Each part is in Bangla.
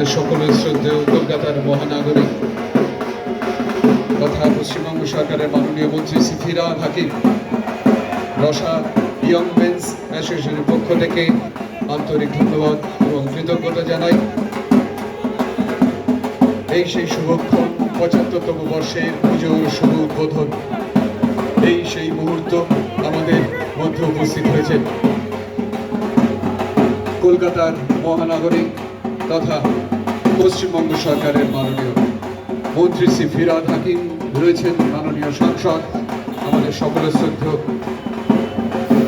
আমাদের সকলের শ্রদ্ধেয় কলকাতার মহানাগরিক তথা পশ্চিমবঙ্গ সরকারের মাননীয় মন্ত্রী শ্রী ফিরহাদ হাকিম রসা ইয়ং মেন্স অ্যাসোসিয়েশনের পক্ষ থেকে আন্তরিক ধন্যবাদ এবং কৃতজ্ঞতা জানাই। এই সেই শুভক্ষণ, ৭৫তম বর্ষের পুজোর শুভ উদ্বোধন, এই সেই মুহূর্ত আমাদের মধ্যে উপস্থিত হয়েছে কলকাতার মহানাগরিক তথা পশ্চিমবঙ্গ সরকারের মাননীয় মন্ত্রী শ্রী ফিরহাদ হাকিম, রয়েছেন মাননীয় সাংসদ আমাদের সকলের শ্রদ্ধেয়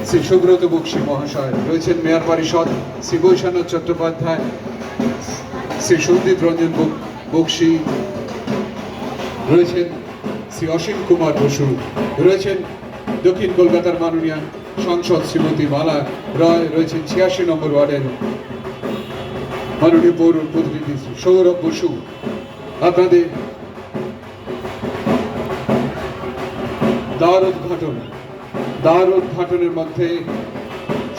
শ্রী সুব্রত বক্সী মহাশয়, রয়েছেন মেয়র পরিষদ শ্রী বৈশানাথ চট্টোপাধ্যায়, শ্রী সন্দীপ রঞ্জন বক্সী, রয়েছেন শ্রী অসীম কুমার বসু, রয়েছেন দক্ষিণ কলকাতার মাননীয় সাংসদ শ্রীমতী মালা রায়, রয়েছেন ৮৬ নম্বর ওয়ার্ডের মাননীয় পৌর প্রতিনিধি সৌরভ বসু। আপনাদের দ্বার উদ্ঘাটনের মধ্যে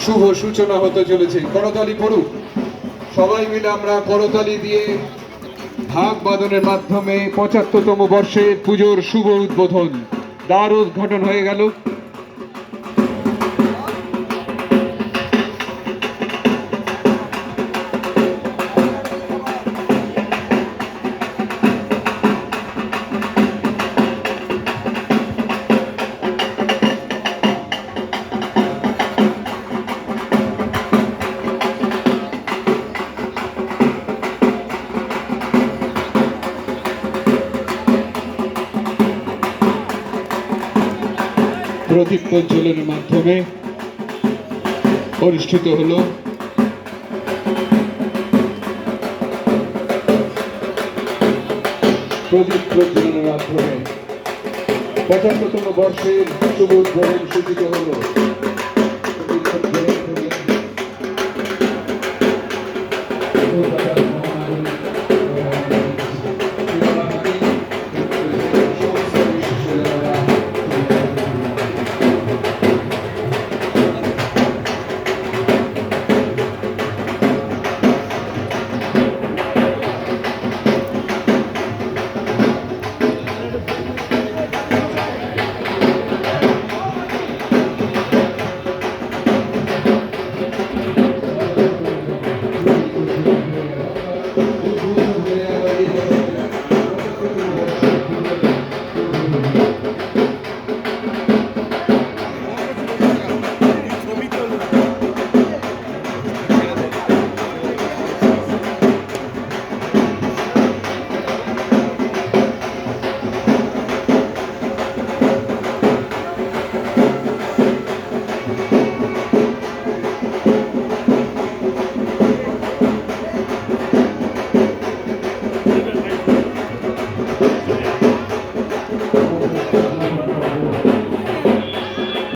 শুভ সূচনা হতে চলেছে। করতালি পড়ুক, সবাই মিলে আমরা করতালি দিয়ে ঢাক বাদনের মাধ্যমে ৭৫তম বর্ষের পুজোর শুভ উদ্বোধন, দ্বার উদ্ঘাটন হয়ে গেল। প্রদীপ প্রজ্বলনের মাধ্যমে অনুষ্ঠিত হলো প্রদীপ প্রজ্বলনের মাধ্যমে ৭৫তম বর্ষের শুভ উদ্বোধন সূচিত হলো।